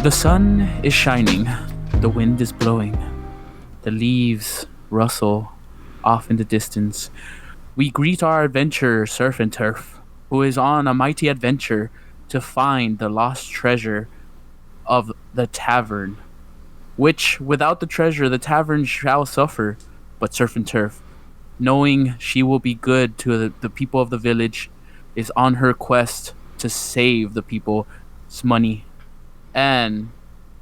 The sun is shining, the wind is blowing, the leaves rustle off in the distance. We greet our adventurer, Surf and Turf, who is on a mighty adventure to find the lost treasure of the tavern, which without the treasure the tavern shall suffer. But Surf and Turf, knowing she will be good to the people of the village, is on her quest to save the people's money. And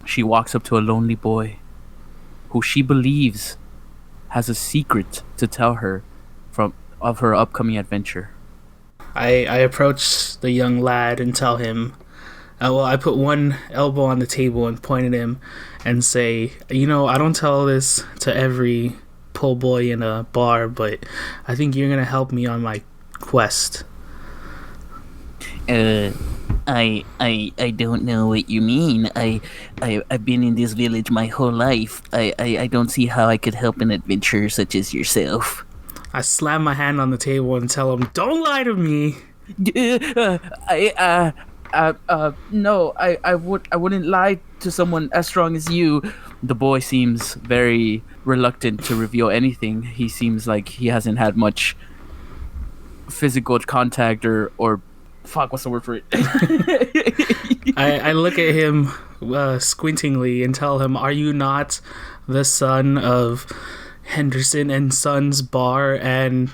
she walks up to a lonely boy who she believes has a secret to tell her of her upcoming adventure. I approach the young lad and tell him, I put one elbow on the table and point at him and say, I don't tell this to every pull boy in a bar, but I think you're going to help me on my quest. I don't know what you mean. I've been in this village my whole life. I don't see how I could help an adventurer such as yourself. I slam my hand on the table and tell him, "Don't lie to me." No, I wouldn't lie to someone as strong as you. The boy seems very reluctant to reveal anything. He seems like he hasn't had much physical contact or fuck, what's the word for it? I look at him squintingly and tell him, "Are you not the son of Henderson and Sons Bar and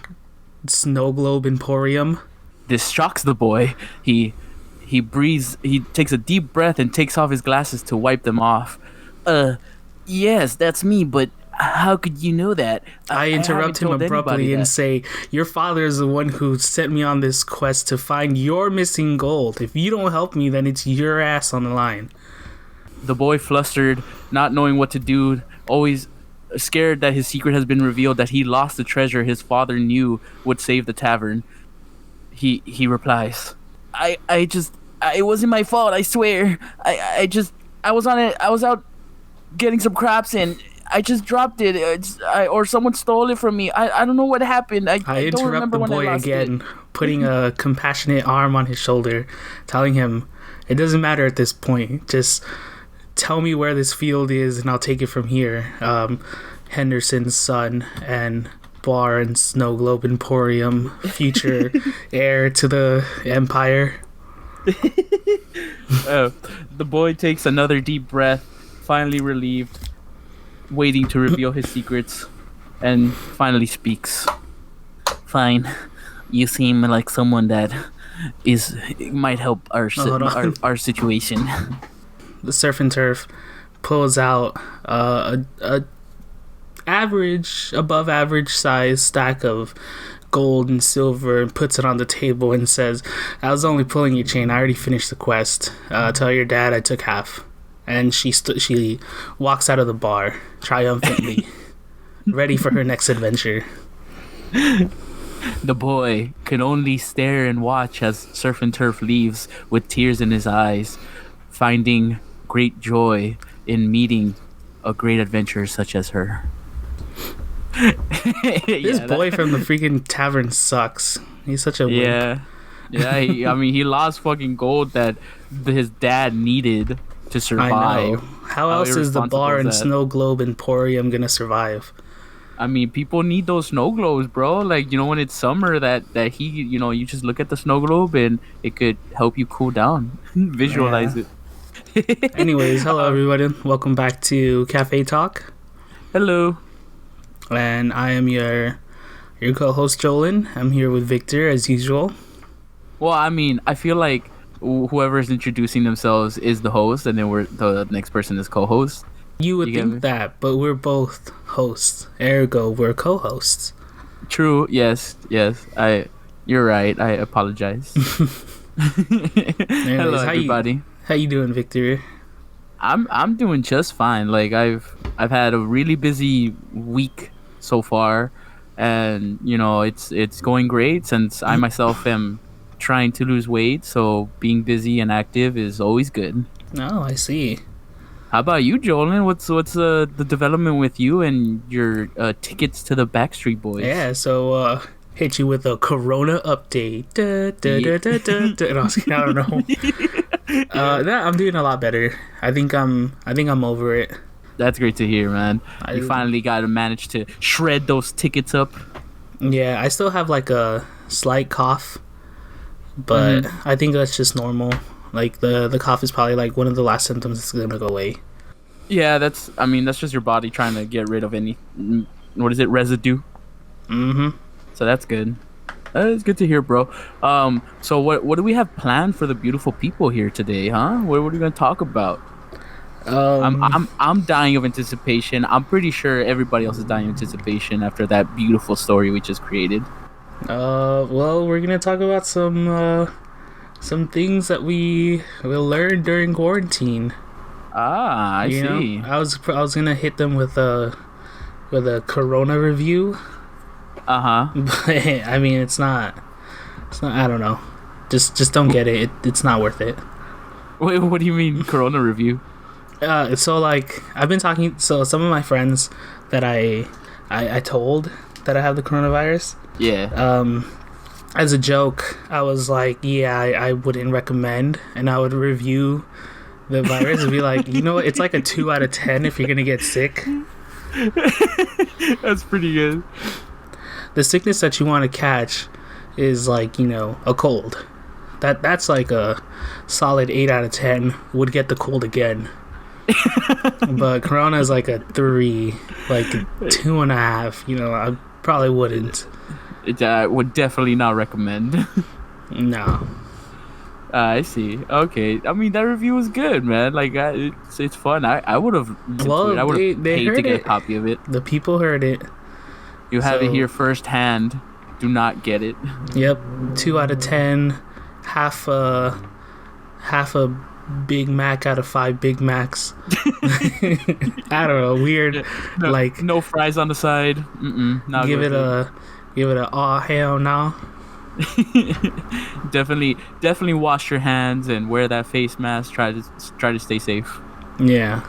Snow Globe Emporium?" This shocks the boy. He breathes. He takes a deep breath and takes off his glasses to wipe them off. Yes, that's me, but how could you know that? I interrupt him abruptly and say, "Your father is the one who sent me on this quest to find your missing gold. If you don't help me, then it's your ass on the line." The boy, flustered, not knowing what to do, always scared that his secret has been revealed, that he lost the treasure his father knew would save the tavern. He replies, It wasn't my fault, I swear. I was out getting some crops and I just dropped it. Or someone stole it from me. I don't know what happened. I don't interrupt remember the when boy I lost again, it. putting a compassionate arm on his shoulder, telling him, "It doesn't matter at this point. Just tell me where this field is and I'll take it from here. Henderson's son and Bar and Snow Globe Emporium, future heir to the Empire." The boy takes another deep breath, finally relieved, waiting to reveal his secrets, and finally speaks. Fine. You seem like someone that might help our situation. The Surf and Turf pulls out a above average size stack of gold and silver and puts it on the table and says, "I was only pulling your chain. I already finished the quest. Tell your dad I took half." And she walks out of the bar triumphantly, ready for her next adventure. The boy can only stare and watch as Surf and Turf leaves with tears in his eyes, finding great joy in meeting a great adventurer such as her. This boy from the freaking tavern sucks. He's such a wimp. Yeah. He lost fucking gold that his dad needed to survive. I know. How else is the Bar and Snow Globe Emporium gonna survive? People need those snow globes, bro. Like, when it's summer, that heat, you just look at the snow globe and it could help you cool down. Visualize it. Anyways, hello everybody. Welcome back to CafeTalk. Hello. And I am your co-host Jolen. I'm here with Victor as usual. Well, I feel like whoever is introducing themselves is the host, and then the next person is co-host. You would think that, but we're both hosts. Ergo, we're co-hosts. True. Yes. You're right. I apologize. Anyways, hello, everybody. How you doing, Victor? I'm doing just fine. Like I've had a really busy week so far, and it's going great since I myself am trying to lose weight. So being busy and active is always good. Oh, I see. How about you, Jolen? What's the development with you and your tickets to the Backstreet Boys? Yeah, so hit you with a Corona update. I don't know. No, I'm doing a lot better. I think I'm over it. That's great to hear, man. I, You finally got to manage to shred those tickets up. yeah, I still have like a slight cough, but I think that's just normal. Like the cough is probably like one of the last symptoms that's gonna go away. Yeah, I mean, that's just your body trying to get rid of any, what is it, residue. Mm-hmm. So that's good. It's good to hear, bro. So what do we have planned for the beautiful people here today, huh? What are we gonna talk about? I'm dying of anticipation. I'm pretty sure everybody else is dying of anticipation after that beautiful story we just created. Well, we're gonna talk about some things that we will learn during quarantine. Ah, I see. I was gonna hit them with a Corona review, Uh-huh. but I mean it's not. I don't know. Just don't get it. It's not worth it. Wait, what do you mean Corona review? So like I've been talking. So some of my friends that I told that I have the coronavirus. Yeah. As a joke, I was like, yeah, I wouldn't recommend, and I would review the virus and be like, you know what? It's like a 2 out of 10 if you're gonna get sick. That's pretty good. The sickness that you want to catch is like, a cold. That's like a solid 8 out of 10. Would get the cold again. But Corona is like a 3, like 2.5. I probably wouldn't. I would definitely not recommend. No. I see. Okay. I mean, that review was good, man. Like, it's fun. I would have. Well, I would they have paid heard to get it. a copy of it. The people heard it. You have it So- here firsthand. Do not get it. Yep, 2 out of 10. Half a Big Mac out of 5 Big Macs. I don't know, weird. No, like no fries on the side. Not give it worth a oh hell no. Definitely wash your hands and wear that face mask. Try to stay safe. Yeah.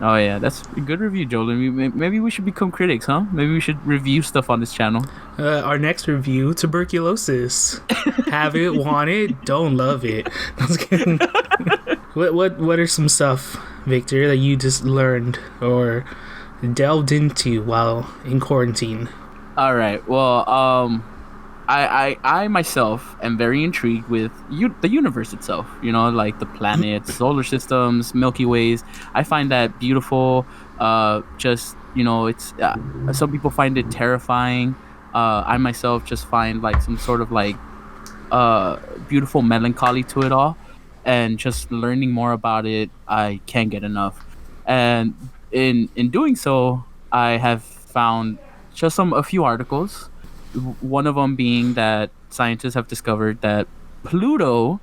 Oh yeah, that's a good review, Jolen. Maybe we should become critics, huh? Maybe we should review stuff on this channel. Our next review: tuberculosis. Have it, want it, don't love it. I was kidding. What are some stuff, Victor, that you just learned or delved into while in quarantine? All right. Well, I myself am very intrigued with the universe itself. Like the planets, solar systems, Milky Ways. I find that beautiful. It's some people find it terrifying. I myself just find like some sort of like beautiful melancholy to it all, and just learning more about it, I can't get enough. And in doing so, I have found just a few articles. One of them being that scientists have discovered that Pluto,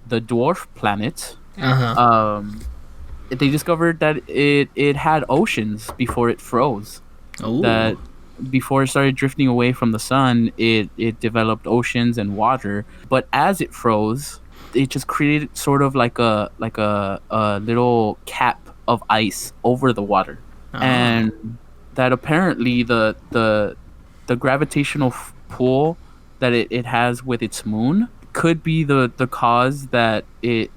the dwarf planet, they discovered that it had oceans before it froze. Ooh. That before it started drifting away from the sun, it developed oceans and water. But as it froze, it just created sort of like a little cap of ice over the water, and that apparently the gravitational pull that it has with its moon could be the cause that it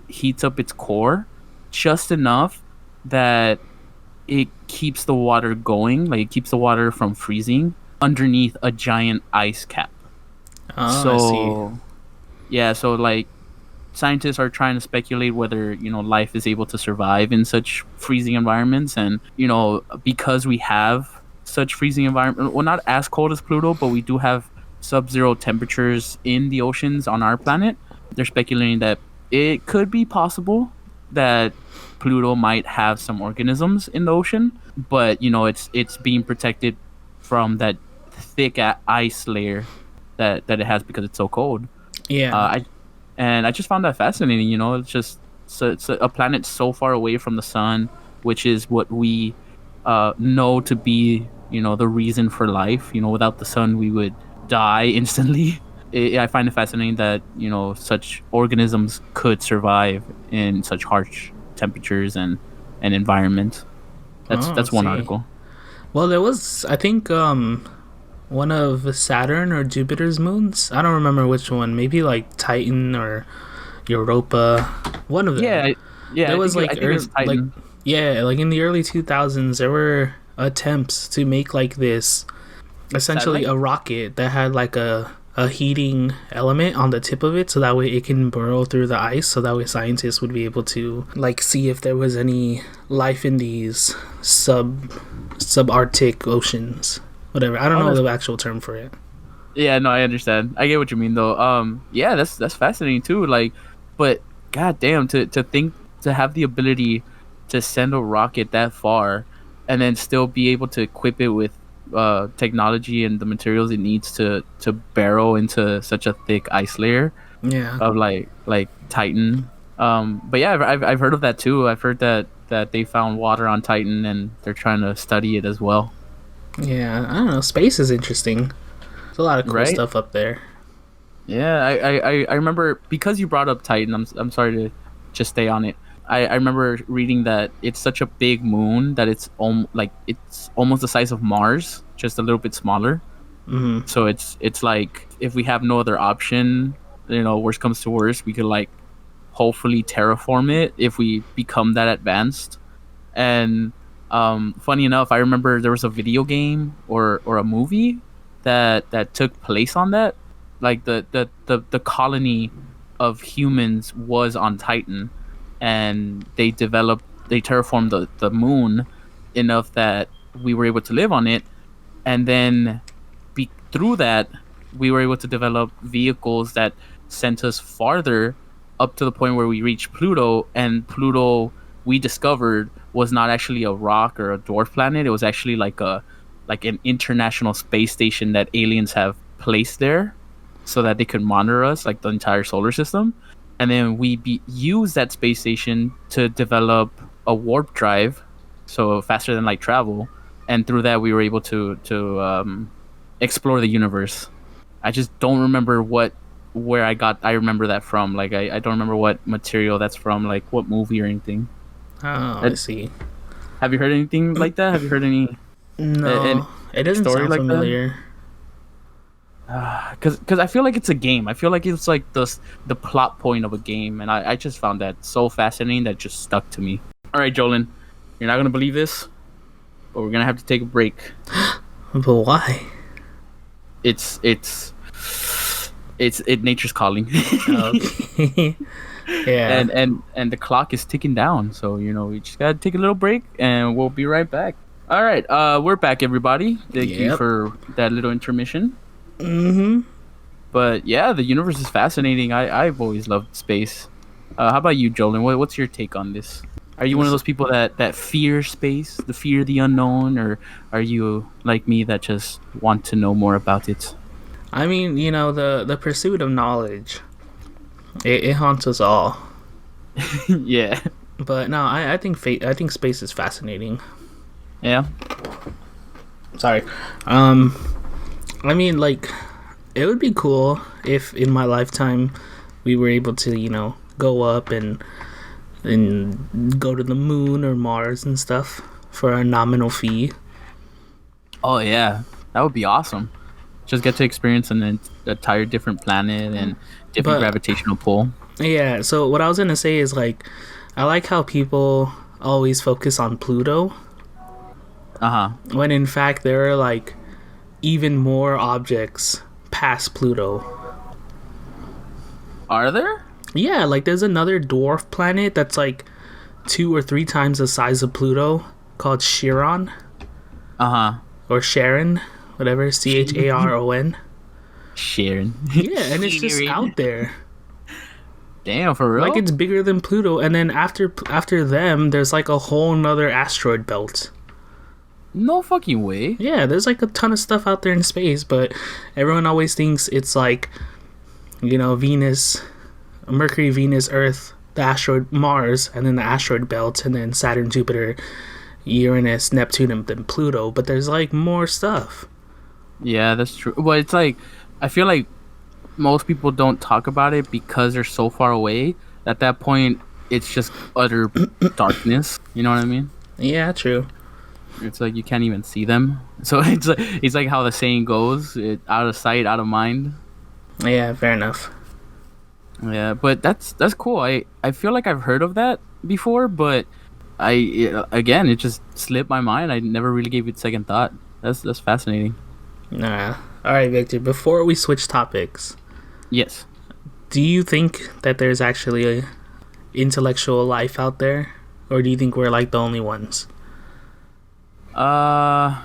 heats up its core just enough that it keeps the water going, like it keeps the water from freezing underneath a giant ice cap. I see. Yeah, so like scientists are trying to speculate whether life is able to survive in such freezing environments, and because we have such freezing environment, well, not as cold as Pluto, but we do have sub-zero temperatures in the oceans on our planet. They're speculating that it could be possible that Pluto might have some organisms in the ocean, but it's being protected from that thick ice layer that it has because it's so cold. Yeah. I just found that fascinating. It's just it's a planet so far away from the sun, which is what we know to be the reason for life. Without the sun, we would die instantly. I find it fascinating that such organisms could survive in such harsh temperatures and environment. That's one see. article. Well, there was, I think, one of Saturn or Jupiter's moons. I don't remember which one. Maybe like Titan or Europa. One of them. Yeah, yeah. There was I think it's Titan. like in the early 2000s, there were attempts to make like this, essentially Satellite? a rocket that had like a heating element on the tip of it, so that way it can burrow through the ice, so that way scientists would be able to like see if there was any life in these subarctic oceans, whatever. I don't know the actual term for it. Yeah, no, I understand. I get what you mean though. Yeah, that's fascinating too. Like, but goddamn, to think to have the ability to send a rocket that far, and then still be able to equip it with technology and the materials it needs to burrow into such a thick ice layer Yeah. of like Titan. But yeah, I've heard of that too. I've heard that they found water on Titan and they're trying to study it as well. Yeah, I don't know. Space is interesting. There's a lot of cool Right? stuff up there. Yeah, I remember because you brought up Titan. I'm sorry to just stay on it. I remember reading that it's such a big moon that it's it's almost the size of Mars, just a little bit smaller. Hmm. So it's like if we have no other option, worst comes to worst, we could like hopefully terraform it if we become that advanced. And funny enough, I remember there was a video game or a movie that took place on that. Like the colony of humans was on Titan, and they terraformed the moon enough that we were able to live on it, and then through that we were able to develop vehicles that sent us farther up to the point where we reached Pluto. And Pluto, we discovered, was not actually a rock or a dwarf planet. It was actually like an international space station that aliens have placed there so that they could monitor us, like the entire solar system. And then we use that space station to develop a warp drive, so faster than light travel. And through that, we were able to explore the universe. I just don't remember where I remember that from. Like I don't remember what material that's from, like what movie or anything. Oh, I see. Have you heard anything like that? Have you heard any No, it doesn't story sound like that? familiar. Because I feel like it's a game. I feel like it's like the plot point of a game, and I just found that so fascinating that it just stuck to me. All right, Jolen, you're not gonna believe this, but we're gonna have to take a break. But why? It's nature's calling. Okay. Yeah. and the clock is ticking down, so we just gotta take a little break, and we'll be right back. All right, we're back, everybody. Thank you Yep. for that little intermission. Mm-hmm. But yeah, the universe is fascinating. I've always loved space. How about you, Jolen? What's your take on this? Are you one of those people that fear space, the fear the unknown, or are you like me that just want to know more about it? I mean, the pursuit of knowledge, it haunts us all. Yeah. But no, I think space is fascinating. Yeah. Sorry. I mean, like, it would be cool if in my lifetime we were able to, go up and go to the moon or Mars and stuff for a nominal fee. Oh yeah, that would be awesome. Just get to experience an entire different planet and different gravitational pull. Yeah, so what I was gonna say is, like, I like how people always focus on Pluto when in fact there are, like, even more objects past Pluto. Are there? Yeah, like, there's another dwarf planet that's like 2 or 3 times the size of Pluto called Chiron. Or Sharon, whatever, Charon. Sharon. Yeah, and it's just out there. Damn, for real? Like, it's bigger than Pluto, and then after them, there's like a whole nother asteroid belt. No fucking way. Yeah, there's like a ton of stuff out there in space, but everyone always thinks it's like, Venus, Mercury, Venus, Earth, the asteroid Mars, and then the asteroid belt, and then Saturn, Jupiter, Uranus, Neptune, and then Pluto. But there's like more stuff. Yeah, that's true. Well, it's like, I feel like most people don't talk about it because they're so far away. At that point, it's just utter darkness. You know what I mean? Yeah, true. It's like you can't even see them. So it's like how the saying goes: out of sight, out of mind. Yeah, fair enough. Yeah, but that's cool. I feel like I've heard of that before, but again, it just slipped my mind. I never really gave it second thought. That's fascinating. Nah. All right, Victor. Before we switch topics, Yes. do you think that there's actually a intellectual life out there, or do you think we're like the only ones? Uh,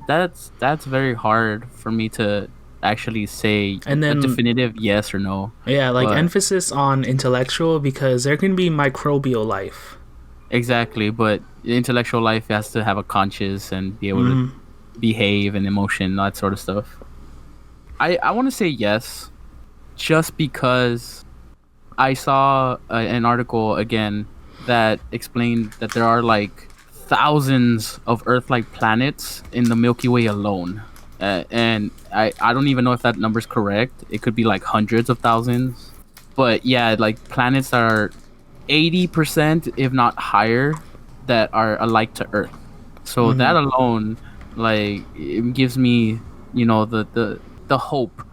that's very hard for me to actually say And a then, definitive yes or no. yeah, like But emphasis on intellectual because there can be microbial life. exactly, but intellectual life has to have a conscience and be able to Mm, behave and emotion, that sort of stuff. I want to say yes, just because I saw an article again that explained that there are like thousands of Earth-like planets in the Milky Way alone, and I don't even know if that number's correct. It could be like hundreds of thousands, but yeah, like planets that are 80%, if not higher, that are alike to Earth. So that mm-hmm. alone, like, it gives me, the hope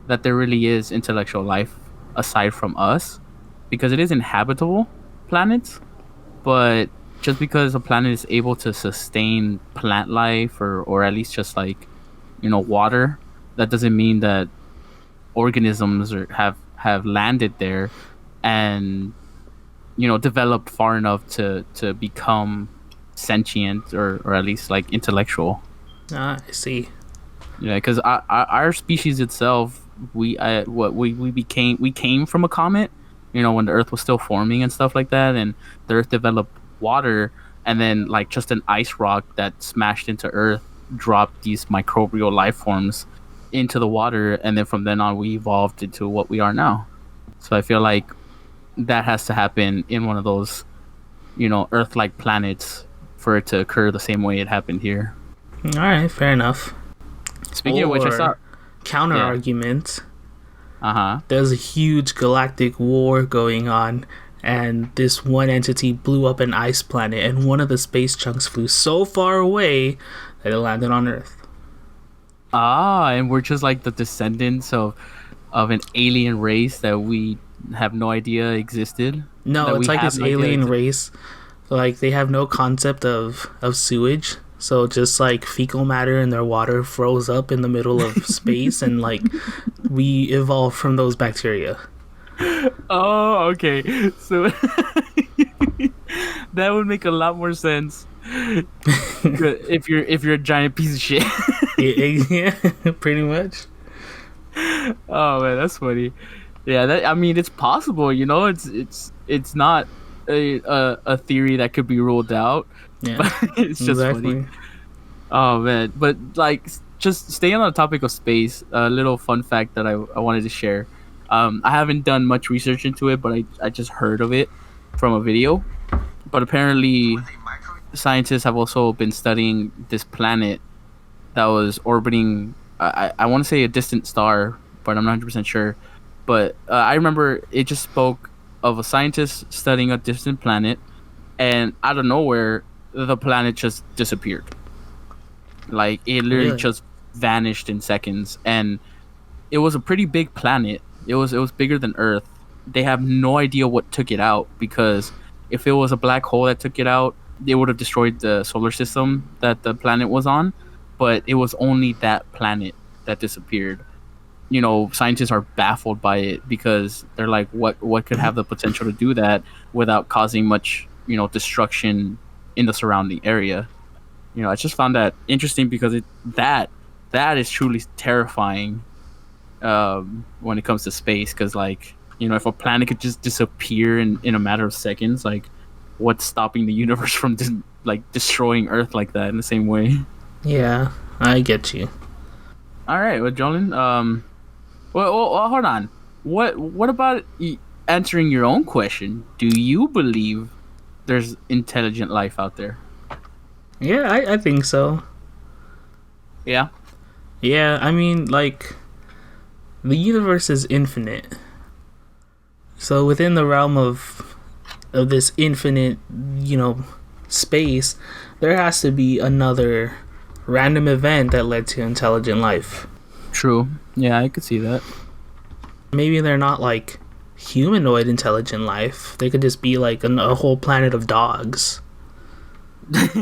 that there really is intellectual life aside from us, because it is inhabitable planets. But just because a planet is able to sustain plant life, or at least just like, water, that doesn't mean that organisms have landed there and developed far enough to become sentient, or at least like intellectual. Ah, I see. Yeah, because our species itself, we came from a comet, when the Earth was still forming and stuff like that, and the Earth developed water, and then like just an ice rock that smashed into Earth dropped these microbial life forms into the water, and then from then on we evolved into what we are now. So I feel like that has to happen in one of those, Earth-like planets for it to occur the same way it happened here. All right, fair enough. Speaking of which, I saw. Or counter Yeah. argument. Uh-huh. There's a huge galactic war going on, and this one entity blew up an ice planet, and one of the space chunks flew so far away that it landed on Earth. Ah, and we're just like the descendants of an alien race that we have no idea existed. No, That it's we like have this no idea alien exi- race. Like they have no concept of sewage. So just like fecal matter in their water froze up in the middle of space, and like we evolved from those bacteria. Oh, okay. So that would make a lot more sense if you're a giant piece of shit. Yeah, pretty much. Oh man, that's funny. Yeah, I mean, it's possible. It's not a theory that could be ruled out, Yeah, but it's just funny. exactly. Oh man, but like, just staying on the topic of space, a little fun fact that I wanted to share. I haven't done much research into it, but I just heard of it from a video. But apparently, scientists have also been studying this planet that was orbiting. I want to say a distant star, but I'm not 100% sure. But I remember it just spoke of a scientist studying a distant planet, and out of nowhere, the planet just disappeared. Like, it literally Really? just vanished in seconds, and it was a pretty big planet. It was bigger than Earth. They have no idea what took it out, because if it was a black hole that took it out, they would have destroyed the solar system that the planet was on. But it was only that planet that disappeared. Scientists are baffled by it, because they're like, what could have the potential to do that without causing much, destruction in the surrounding area. I just found that interesting, because that is truly terrifying, when it comes to space. Because, like, if a planet could just disappear in a matter of seconds, like, what's stopping the universe from destroying Earth like that in the same way? Yeah, I get you. All right, well, Jolen, well, hold on. What about answering your own question? Do you believe there's intelligent life out there? Yeah, I think so. Yeah. Yeah, I mean, like, the universe is infinite. So within the realm of this infinite, space, there has to be another random event that led to intelligent life. True. Yeah, I could see that. Maybe they're not like humanoid intelligent life. They could just be like a whole planet of dogs.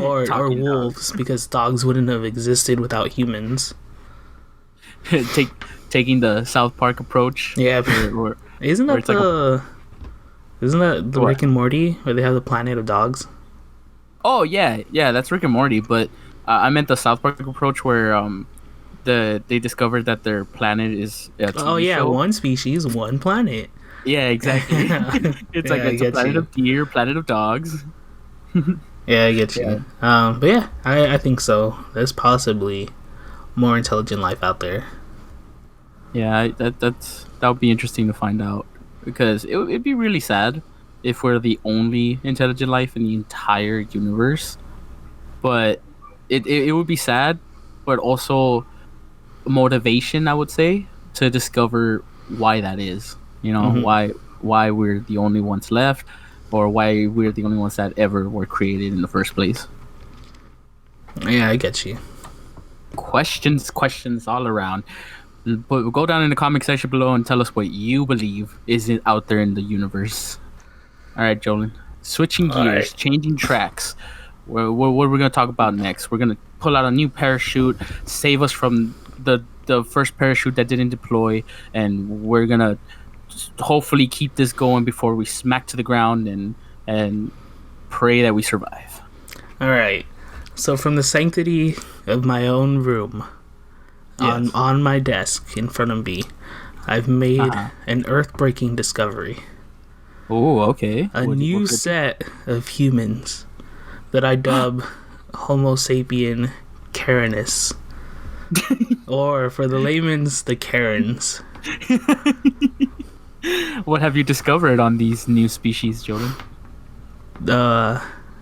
Or Talking wolves, because dogs wouldn't have existed without humans. Taking the South Park approach. Yeah, Or isn't or that it's like isn't that the What? Rick and Morty where they have the planet of dogs? oh yeah, that's Rick and Morty. But I meant the South Park approach where they discovered that their planet is a TV Oh yeah, show. one species, one planet. Yeah, exactly. It's like Yeah, I it's a get planet you. of deer, planet of dogs. Yeah, I get you. Yeah. But yeah, I think so. There's possibly more intelligent life out there. Yeah, that would be interesting to find out because it'd be really sad if we're the only intelligent life in the entire universe. But it would be sad, but also motivation, I would say, to discover why that is. You know, Mhm. why we're the only ones left, or why we're the only ones that ever were created in the first place. Yeah, I get you. Questions all around. But go down in the comment section below and tell us what you believe is out there in the universe. All right, Jolen. Switching All gears, right. changing tracks. What we're gonna talk about next? We're gonna pull out a new parachute, save us from the first parachute that didn't deploy, and we're gonna hopefully keep this going before we smack to the ground and pray that we survive. All right. So from the sanctity of my own room, Yes. on my desk in front of me, I've made Uh-huh. an earth-breaking discovery. Oh, okay. A new set of humans that I dub Homo sapien Karenus. Or for the layman's, the Karens. What have you discovered on these new species, Jolen?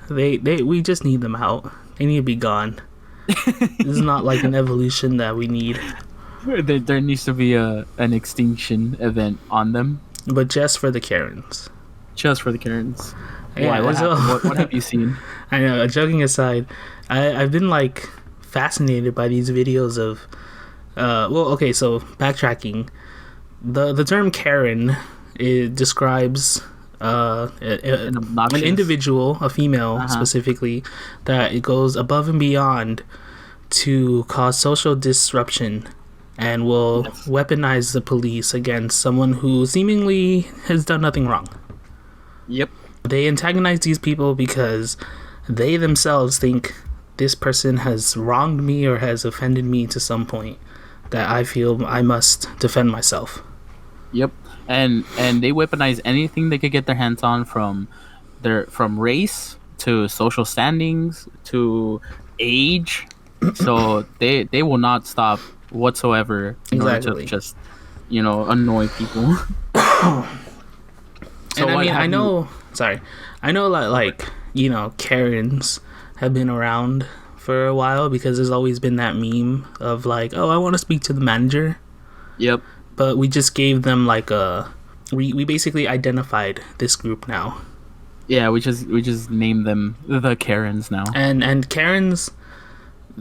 We just need them out. They need to be gone. This is not like an evolution that we need, There needs to be an extinction event on them, but just for the Karens. just for the Karens. Yeah, Why? What so- happened? What have you seen? I know. Joking aside, I've been like fascinated by these videos of. Okay. So backtracking, the term Karen, it describes an obnoxious- individual, a female Uh-huh. specifically, that it goes above and beyond to cause social disruption and will Yes. weaponize the police against someone who seemingly has done nothing wrong. Yep. They antagonize these people because they themselves think this person has wronged me or has offended me to some point that I feel I must defend myself. Yep. And they weaponize anything they could get their hands on, from race to social standings to age. So they will not stop whatsoever in order Exactly. to just annoy people. So And I what mean, have I you- know, sorry, I know that, like, Karens have been around for a while because there's always been that meme of like, oh, I want to speak to the manager. Yep. But we just gave them like we basically identified this group now. Yeah, we just named them the Karens now. And Karens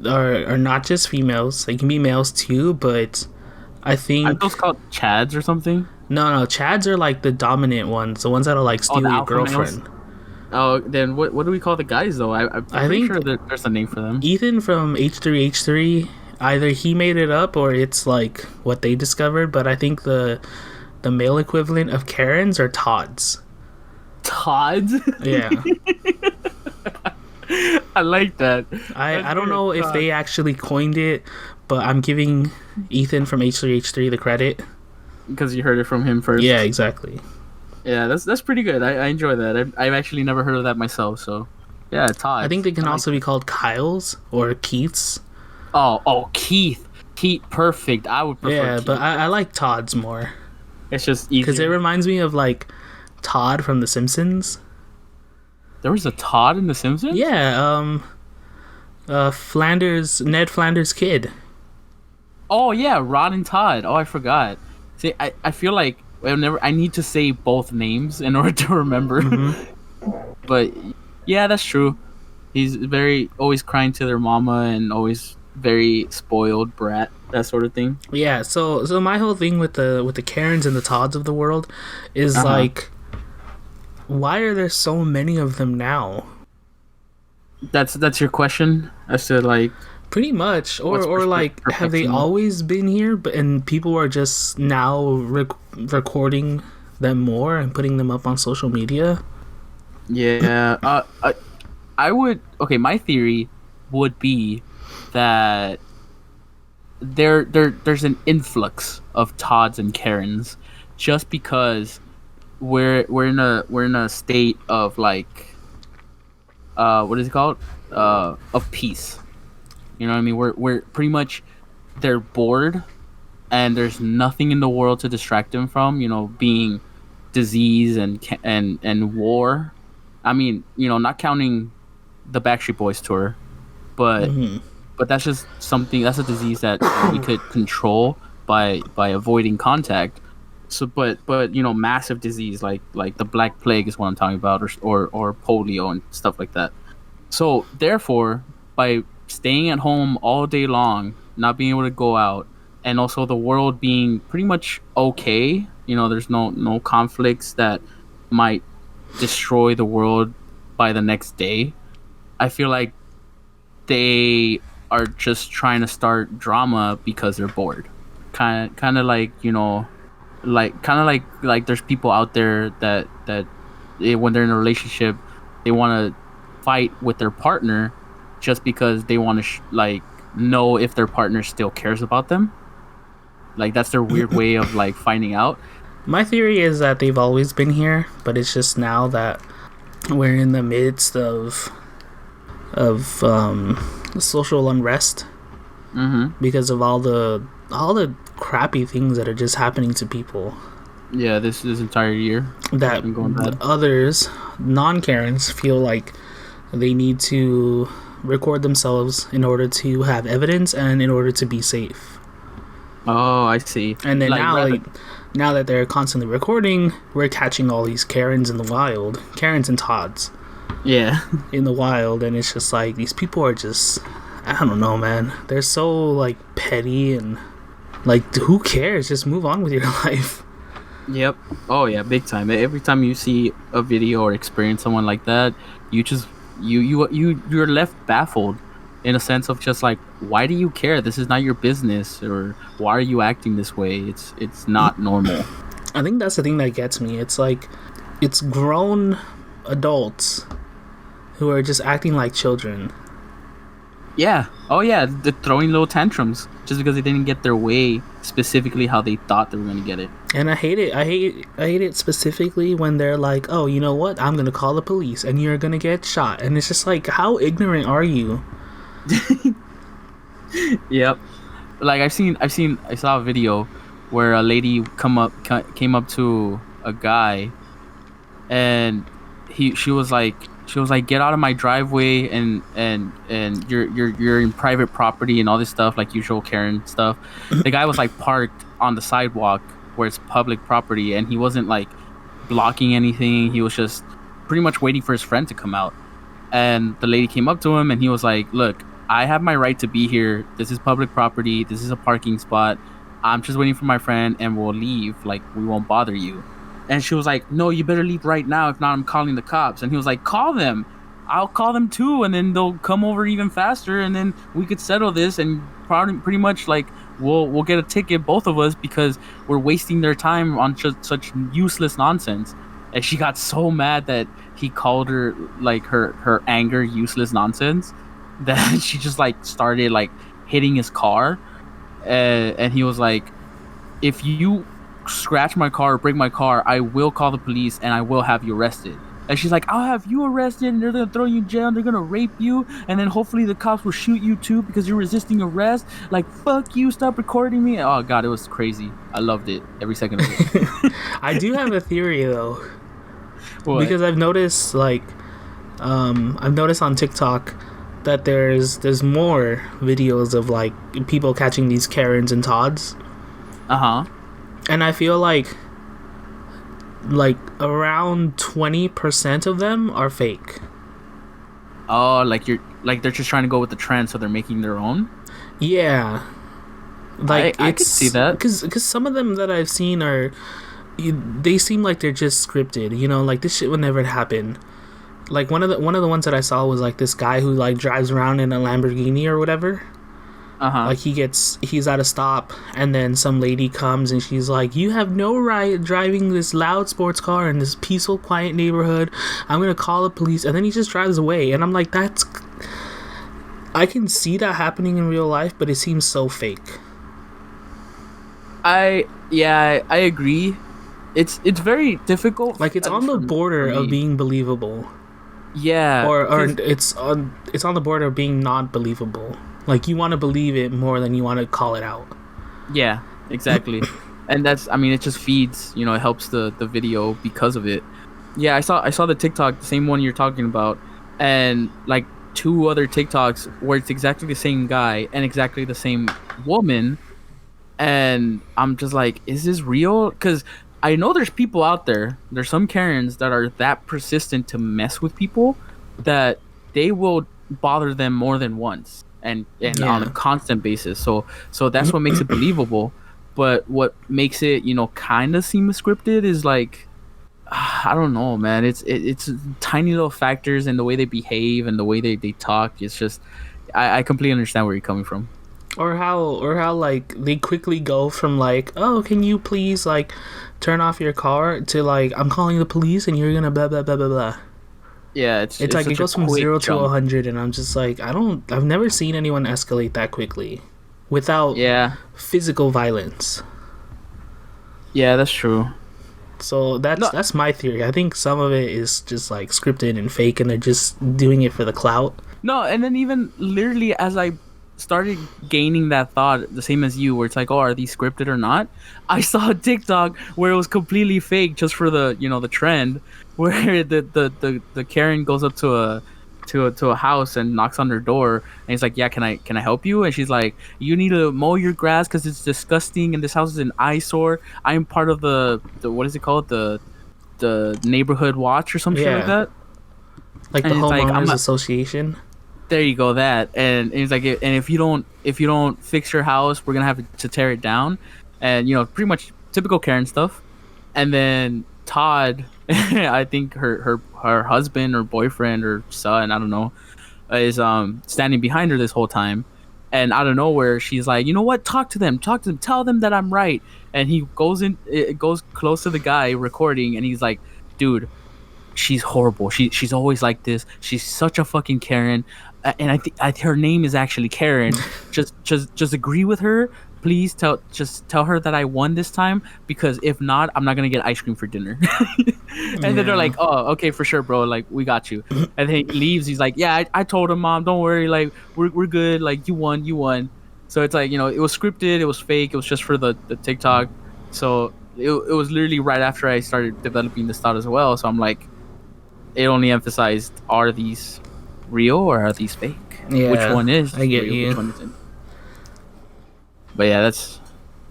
are not just females. They can be males too, but I think Aren't those called Chads or something? no, Chads are like the dominant ones, the ones that'll like steal the your alpha males? girlfriend. Oh, then what do we call the guys though? I'm pretty think- sure there's a name for them. Ethan from H3H3, either he made it up or it's like what they discovered, but I think the male equivalent of Karens are Todds. Todd. Yeah. I like that. I don't know if they actually coined it, but I'm giving Ethan from H3H3 the credit. Because you heard it from him first. Yeah, exactly. Yeah, that's pretty good. I enjoy that. I've actually never heard of that myself. So, yeah, Todd. I think they can also be called Kyles or Keiths. Oh, Keith. Keith, perfect. I would prefer. Yeah, Keith. but I like Todds more It's just easier. because it reminds me of like Todd from The Simpsons. There was a Todd in The Simpsons. Yeah, Ned Flanders' kid. Oh yeah, Rod and Todd. Oh, I forgot. See, I feel like I need to say both names in order to remember. But yeah, that's true. He's always crying to their mama and always very spoiled brat. that sort of thing. Yeah, so my whole thing with the Karens and the Todds of the world is Uh-huh. like, why are there so many of them now? That's your question as to like Pretty much, what's or like, have they perplexing you. always been here? But and people are just now recording them more and putting them up on social media. Yeah. I would. Okay, my theory would be that there's an influx of Todds and Karens, just because we're in a state of like what is it called, of peace. You know what I mean? We're pretty much, they're bored, and there's nothing in the world to distract them from. Being disease and war. I mean, not counting the Backstreet Boys tour, but that's just something, that's a disease that we could control by avoiding contact. So, but massive disease like the Black Plague is what I'm talking about, or polio and stuff like that. So therefore, by staying at home all day long, not being able to go out, and also the world being pretty much okay, there's no conflicts that might destroy the world by the next day. I feel like they are just trying to start drama because they're bored. Kind of like, like there's people out there that when they're in a relationship, they want to fight with their partner just because they want to like know if their partner still cares about them. Like that's their weird way of like finding out. My theory is that they've always been here, but it's just now that we're in the midst of social unrest because of all the crappy things that are just happening to people. Yeah, this entire year That been going bad. others, non-Karens, feel like they need to record themselves in order to have evidence and in order to be safe. Oh, I see. And then Like, now, rather- like, now that they're constantly recording, we're catching all these Karens in the wild, Karens and Todds yeah. in the wild, and it's just like these people are just, I don't know, man. They're so like petty and like, who cares? Just move on with your life. Yep. Oh yeah, big time. Every time you see a video or experience someone like that, you just you're left baffled, in a sense of just like, why do you care? This is not your business, or why are you acting this way? It's not normal. I think that's the thing that gets me. It's like, it's grown adults who are just acting like children. Yeah. Oh yeah, they're throwing little tantrums just because they didn't get their way specifically how they thought they were gonna get it. And I hate it. I hate it specifically when they're like, "Oh, you know what? I'm gonna call the police, and you're gonna get shot." And it's just like, how ignorant are you? Yep. Like I saw a video where a lady came up to a guy, and she was like, get out of my driveway, and you're in private property and all this stuff, like usual Karen stuff. The guy was like parked on the sidewalk where it's public property, and he wasn't like blocking anything. He was just pretty much waiting for his friend to come out. And the lady came up to him, and he was like, look, I have my right to be here. This is public property. This is a parking spot. I'm just waiting for my friend, and we'll leave. Like, we won't bother you. And she was like, no, you better leave right now. If not, I'm calling the cops. And he was like, call them. I'll call them too. And then they'll come over even faster. And then we could settle this. And pretty much like, we'll get a ticket, both of us, because we're wasting their time on just such useless nonsense. And she got so mad that he called her, like, her anger useless nonsense, that she just like started like hitting his car. And he was like, if you scratch my car or break my car, I will call the police and I will have you arrested. And she's like, I'll have you arrested, and they're gonna throw you in jail, and they're gonna rape you, and then hopefully the cops will shoot you too because you're resisting arrest. Like, fuck you, stop recording me. Oh god, it was crazy. I loved it, every second of it. I do have a theory though, What? because I've noticed on TikTok that there's more videos of like people catching these Karens and Todds, Uh-huh. and I feel like around 20% of them are fake. Oh, like they're just trying to go with the trend, so they're making their own. Yeah, Like I could see that. because some of them that I've seen are, they seem like they're just scripted. You know, like this shit would never happen. Like one of the ones that I saw was like this guy who like drives around in a Lamborghini or whatever. Like he's at a stop, and then some lady comes and she's like, "You have no right driving this loud sports car in this peaceful, quiet neighborhood. I'm gonna call the police." And then he just drives away, and I'm like, "That's." I can see that happening in real life, but it seems so fake. I agree. It's very difficult. Like it's on the border of being believable. Yeah. Or it's on the border of being not believable. Like you want to believe it more than you want to call it out. Yeah, exactly. And that's, I mean, it just feeds, you know, it helps the video because of it. Yeah, I saw the TikTok, the same one you're talking about, and like 2 other TikToks where it's exactly the same guy and exactly the same woman, and I'm just like, is this real? Because I know there's people out there, there's some Karens that are that persistent to mess with people that they will bother them more than once and on a constant basis. So that's what makes it believable. But what makes it, you know, kind of seem scripted is like, I don't know, man. It's tiny little factors in the way they behave and the way they talk. It's just, I completely understand where you're coming from. Or how like they quickly go from like, "Oh, can you please like turn off your car," to like, "I'm calling the police and you're gonna blah blah blah blah blah." Yeah, it's like it goes from 0 to jump. 100, and I'm just like, I've never seen anyone escalate that quickly without physical violence. Yeah, that's true. So that's my theory. I think some of it is just like scripted and fake, and they're just doing it for the clout. No, and then even literally as I started gaining that thought, the same as you, where it's like, oh, are these scripted or not? I saw a TikTok where it was completely fake, just for the, you know, the trend, where the Karen goes up to a house and knocks on their door, and he's like, "Yeah, can I help you?" And she's like, "You need to mow your grass because it's disgusting, and this house is an eyesore. I'm part of the what is it called, the neighborhood watch or some shit like that." Like the homeowners association. There you go, that. And he's like, and if you don't fix your house, we're gonna have to tear it down, and you know, pretty much typical Karen stuff. And then Todd, I think her husband or boyfriend or son, I don't know, is standing behind her this whole time, and out of nowhere she's like, "You know what? Talk to them, tell them that I'm right." And he goes close to the guy recording, and he's like, "Dude, she's horrible. She's always like this. She's such a fucking Karen, and I think her name is actually Karen. just agree with her, please. Tell her that I won this time, because if not, I'm not gonna get ice cream for dinner." And then they're like, "Oh, okay, for sure, bro. Like, we got you." And then he leaves. He's like, "Yeah, I told him, Mom. Don't worry. Like, we're good. Like, you won." So it's like, you know, it was scripted. It was fake. It was just for the TikTok. So it was literally right after I started developing this thought as well. So I'm like, it only emphasized, are these real or are these fake? Yeah, which one is I get real, you. which one isn't? But yeah,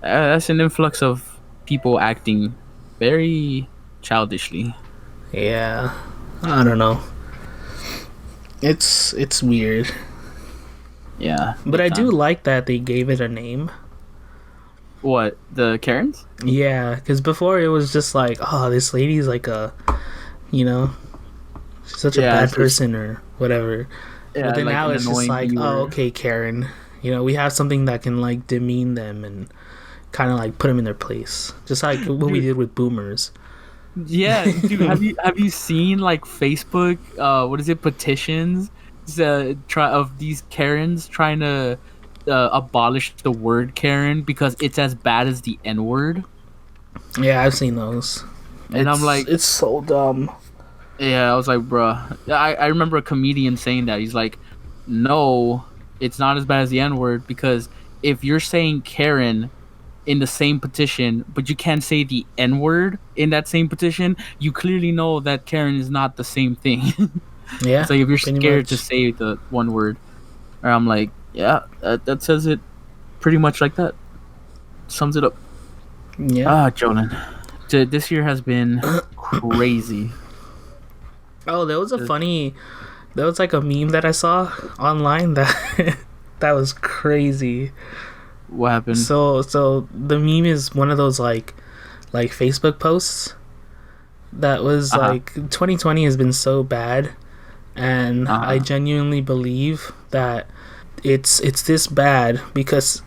that's an influx of people acting very childishly. Yeah, I don't know. It's weird. Yeah, But I do like that they gave it a name. What, the Karens? Yeah, because before it was just like, oh, this lady's like a, you know, she's such a bad person or whatever. Yeah, but then like now it's just like, viewer. Oh, okay, Karen. You know, we have something that can like demean them and kind of like put them in their place, just like what we did with boomers. Yeah, dude, have you seen like Facebook? What is it? Petitions of these Karens trying to abolish the word Karen because it's as bad as the N-word. Yeah, I've seen those, and I'm like, it's so dumb. Yeah, I was like, bruh. I remember a comedian saying that. He's like, no, it's not as bad as the N-word, because if you're saying Karen in the same petition, but you can't say the N-word in that same petition, you clearly know that Karen is not the same thing. Yeah. It's like if you're scared to say the one word. Or I'm like, yeah, that says it pretty much like that. Sums it up. Yeah. Jolen. This year has been crazy. Oh, there was like a meme that I saw online that that was crazy. What happened? So the meme is one of those like Facebook posts that was Uh-huh. like 2020 has been so bad, and I Uh-huh. genuinely believe that it's this bad because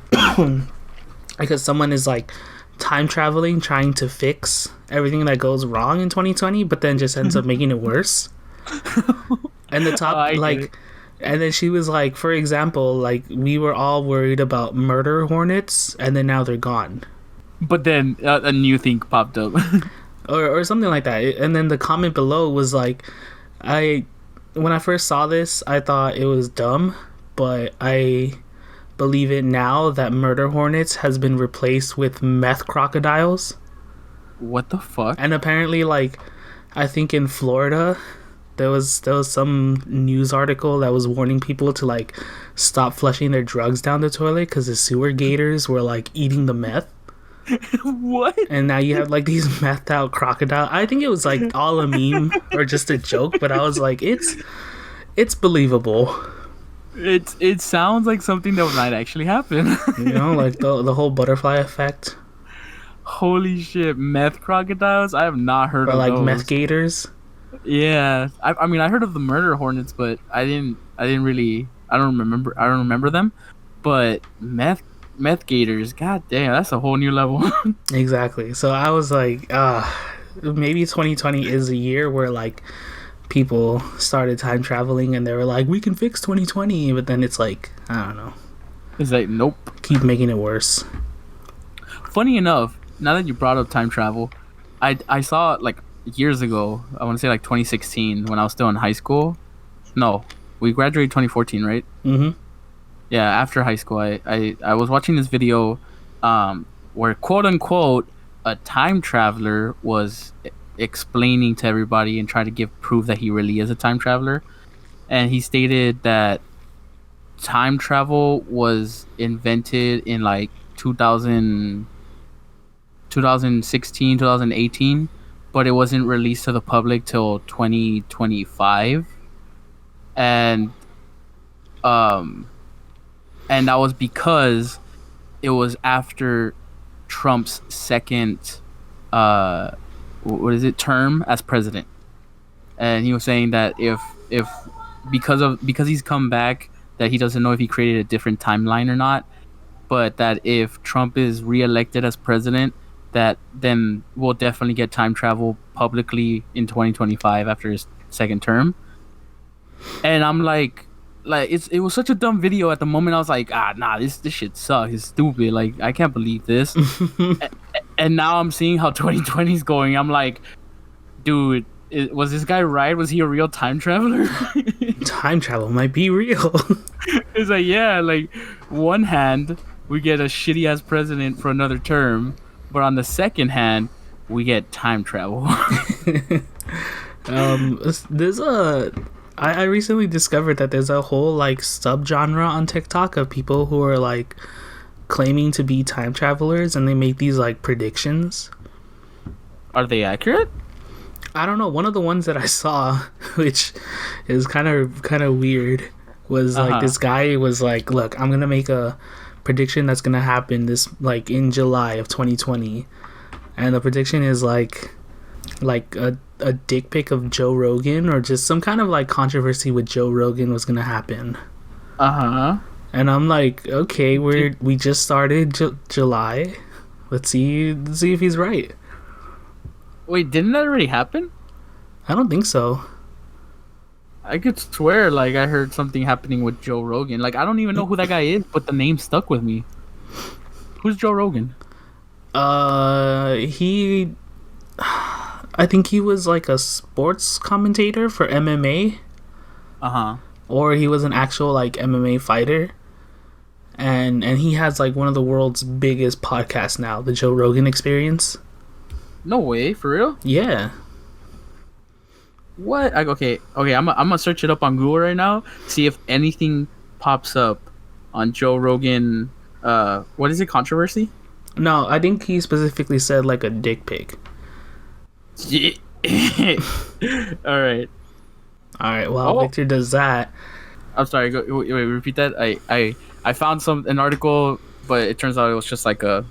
because someone is like time traveling trying to fix everything that goes wrong in 2020 but then just ends up making it worse. And the Oh, top I get it. like and then she was like, for example, like we were all worried about murder hornets and then now they're gone. But then a new thing popped up. Or something like that. And then the comment below was like, I when I first saw this, I thought it was dumb, but I believe it now that murder hornets has been replaced with meth crocodiles. What the fuck? And apparently, like, I think in Florida, there was some news article that was warning people to like stop flushing their drugs down the toilet because the sewer gators were like eating the meth. What? And now you have like these methed out crocodile. I think it was like all a meme or just a joke, but I was like, it's believable. It sounds like something that might actually happen. You know, like the whole butterfly effect, Holy shit, meth crocodiles? I have not heard or of like those. meth gators. Yeah, I mean I heard of the murder hornets, but I didn't really I don't remember them. But meth gators, god damn, that's a whole new level. Exactly. So I was like, maybe 2020 is a year where like people started time traveling and they were like, we can fix 2020, but then it's like, I don't know, It's like nope. keep making it worse. Funny enough, now that you brought up time travel, I saw like years ago. I want to say like 2016 when I was still in high school. No, we graduated 2014, right? Mm-hmm. Yeah, after high school, I was watching this video, where quote unquote a time traveler was explaining to everybody and trying to give proof that he really is a time traveler, and he stated that time travel was invented in like 2000 2016 2018, but it wasn't released to the public till 2025, and um and that was because it was after Trump's second what is it term as president, and he was saying that if because he's come back, that he doesn't know if he created a different timeline or not, but that if Trump is reelected as president, that then we'll definitely get time travel publicly in 2025 after his second term. And I'm like it was such a dumb video at the moment. I was like, nah, this shit sucks. It's stupid. Like, I can't believe this. And now I'm seeing how 2020 is going. I'm like, dude, was this guy right? Was he a real time traveler? Time travel might be real. It's like, yeah, like one hand we get a shitty ass president for another term, but on the second hand we get time travel. There's a I recently discovered that there's a whole like subgenre on TikTok of people who are like claiming to be time travelers and they make these like predictions. Are they accurate? I don't know. One of the ones that I saw, which is kind of weird, was like this guy was like, "Look, I'm gonna make a prediction that's gonna happen this like in July of 2020," and the prediction is like a dick pic of Joe Rogan or just some kind of like controversy with Joe Rogan was gonna happen. And I'm like, okay, we just started July. Let's see if he's right. Wait, didn't that already happen? I don't think so. I could swear, like, I heard something happening with Joe Rogan. Like, I don't even know who that guy is, but the name stuck with me. Who's Joe Rogan? He, I think he was like a sports commentator for MMA. Or he was an actual like MMA fighter. And he has like one of the world's biggest podcasts now, the Joe Rogan Experience. No way, for real? Yeah. What? Okay. I'm gonna search it up on Google right now. See if anything pops up on Joe Rogan. What is it? Controversy? No, I think he specifically said like a dick pic. Yeah. All right. Well, Victor does that. I'm sorry. Wait, repeat that. I found an article but it turns out it was just like a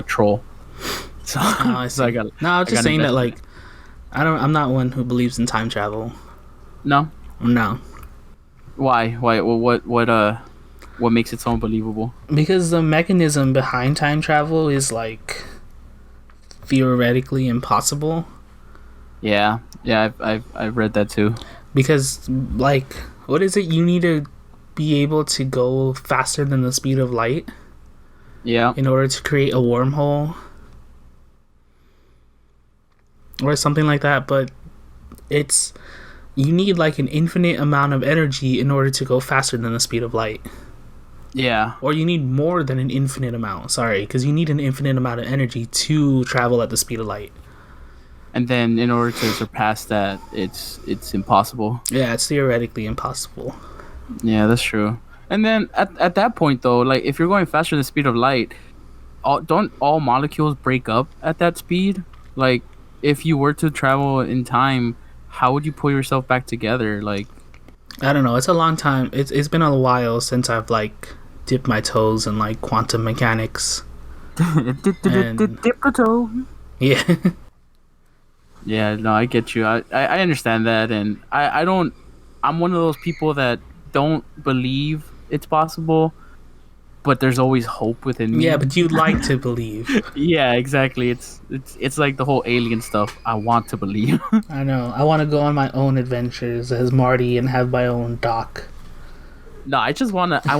troll. So, Oh, I so see. No, I was I just got saying that invested. like I'm not one who believes in time travel. No, No, why? Why? What makes it so unbelievable? because the mechanism behind time travel is like theoretically impossible. Yeah, yeah, I've read that too. Because like, what is it? You need to be able to go faster than the speed of light Yeah, in order to create a wormhole or something like that. But it's you need like an infinite amount of energy in order to go faster than the speed of light. yeah, Or you need more than an infinite amount. Sorry, because you need an infinite amount of energy to travel at the speed of light. and then in order to surpass that, it's impossible. Yeah, it's theoretically impossible. Yeah, that's true. And then at that point though, like if you're going faster than the speed of light, don't all molecules break up at that speed? Like if you were to travel in time, how would you pull yourself back together? Like I don't know. It's a long time. It's been a while since I've like dipped my toes in like quantum mechanics. And dip the toe. yeah, Yeah, no, I get you. I understand that, and I don't. I'm one of those people that don't believe it's possible, but there's always hope within me. yeah, but you'd like to believe. Yeah, exactly. It's like the whole alien stuff. I want to believe. I know. I want to go on my own adventures as Marty and have my own dock. No, I just wanna. I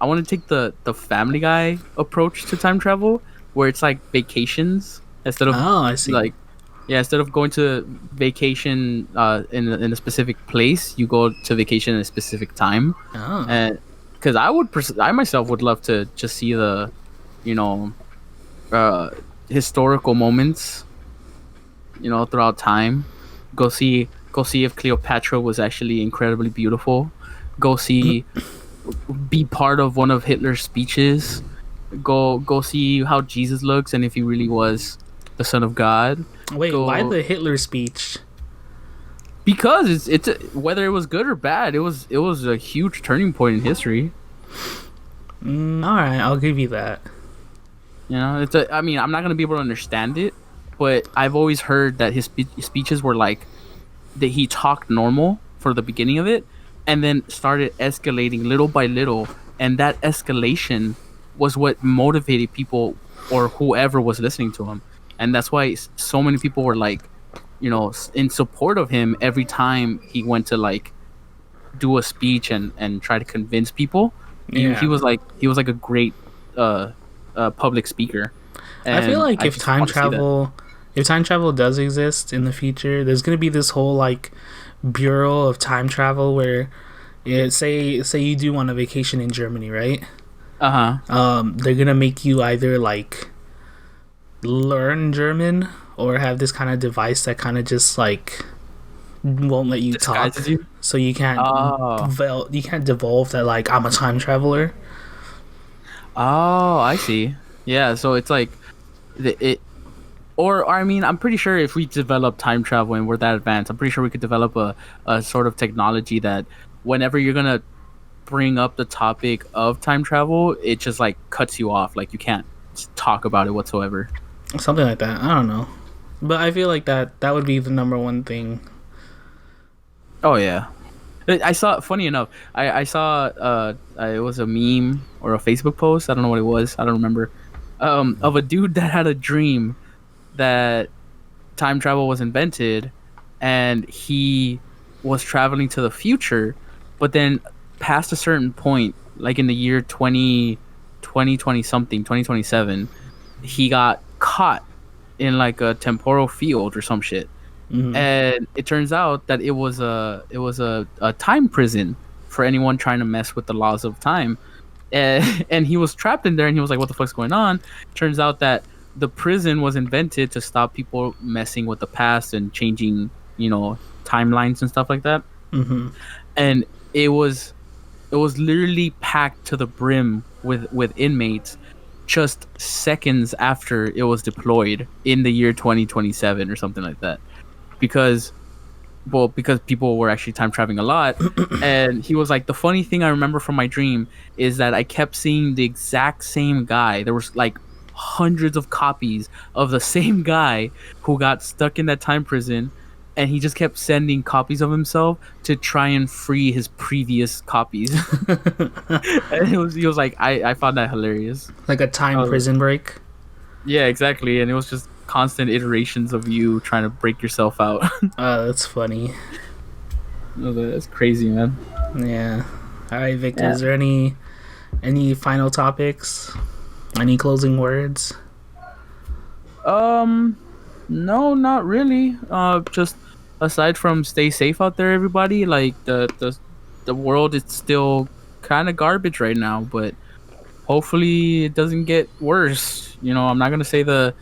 wanna take the Family Guy approach to time travel, where it's like vacations instead of Oh, I see. like yeah, instead of going to vacation in a specific place, you go to vacation in a specific time. Oh, And because I myself would love to just see the, you know, uh, historical moments, throughout time. Go see if Cleopatra was actually incredibly beautiful. Go see, be part of one of Hitler's speeches. Go see how Jesus looks and if he really was the son of God. wait. Why Go the Hitler speech? because it's whether it was good or bad, it was a huge turning point in history. All right, I'll give you that. I mean, I'm not gonna be able to understand it, but I've always heard that his speeches were like that he talked normal for the beginning of it, and then started escalating little by little, and that escalation was what motivated people or whoever was listening to him, and that's why so many people were like, in support of him every time he went to like do a speech and try to convince people. Yeah. He was like a great public speaker. I feel And like I if just time wanna see that. travel does exist in the future, there's gonna be this whole like bureau of time travel where, yeah, say you do want a vacation in Germany, right? They're gonna make you either like learn German or have this kind of device that kind of just like won't let you talk, Disguises you? so you can't Oh. you can't devolve that like I'm a time traveler. Oh, I see. Yeah, so it's like it or I mean, I'm pretty sure if we develop time travel and we're that advanced, I'm pretty sure we could develop a sort of technology that whenever you're gonna bring up the topic of time travel, it just like cuts you off. Like you can't talk about it whatsoever. Something like that. I don't know. But I feel like that would be the number one thing. Oh yeah. I saw. Funny enough, I saw. It was a meme or a Facebook post. I don't know what it was. I don't remember. Of a dude that had a dream that time travel was invented, and he was traveling to the future, but then past a certain point, like in the year 2020 something, 2027, he got caught in like a temporal field or some shit. And it turns out that it was a time prison for anyone trying to mess with the laws of time, and he was trapped in there, and he was like, what the fuck's going on? Turns out that the prison was invented to stop people messing with the past and changing timelines and stuff like that. And it was literally packed to the brim with inmates just seconds after it was deployed in the year 2027 or something like that, because well, because people were actually time traveling a lot. And he was like, the funny thing I remember from my dream is that I kept seeing the exact same guy. There was like hundreds of copies of the same guy who got stuck in that time prison, and he just kept sending copies of himself to try and free his previous copies. And he was like, I found that hilarious. Like a time prison break. Yeah, exactly. And it was just constant iterations of you trying to break yourself out. That's funny. That's crazy, man. Yeah. All right, Victor. Is there any final topics? Any closing words? No, not really. Just aside from stay safe out there, everybody. Like the world is still kind of garbage right now, but hopefully it doesn't get worse. You know, I'm not gonna say the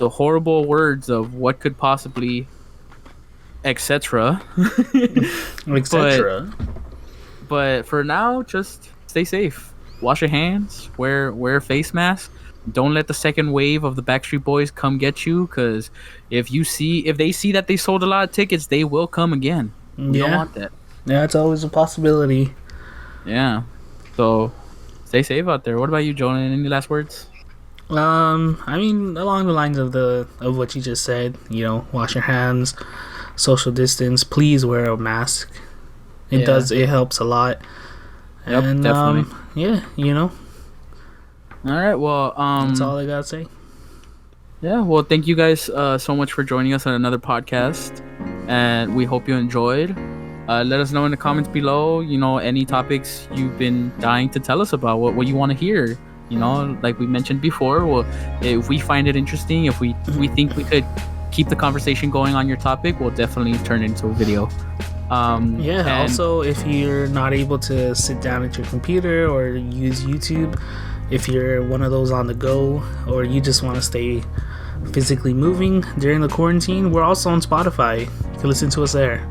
horrible words of what could possibly, etc. Etc. But for now, just stay safe. Wash your hands. Wear a face mask. Don't let the second wave of the Backstreet Boys come get you, because if they see that they sold a lot of tickets, they will come again. We don't want that. Yeah, it's always a possibility. Yeah. So stay safe out there. What about you, Jolen? Any last words? I mean, along the lines of what you just said, you know, wash your hands, social distance, please wear a mask. It helps a lot. Yep, and definitely. Yeah, you know. All right, well, that's all I gotta say. Yeah, well, thank you guys so much for joining us on another podcast, and we hope you enjoyed. Let us know in the comments below, you know, any topics you've been dying to tell us about, what you want to hear. You know, like we mentioned before, well, if we find it interesting, if we think we could keep the conversation going on your topic, we'll definitely turn it into a video. Also, if you're not able to sit down at your computer or use YouTube, if you're one of those on the go, or you just want to stay physically moving during the quarantine, we're also on Spotify. You can listen to us there.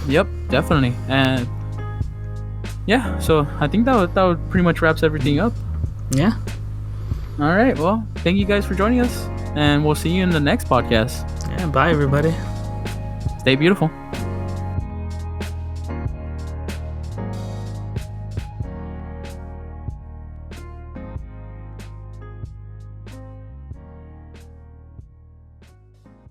Yep, definitely. And yeah, so I think that would pretty much wraps everything up. Yeah. All right, well, thank you guys for joining us, and we'll see you in the next podcast. Yeah, bye everybody. Stay beautiful.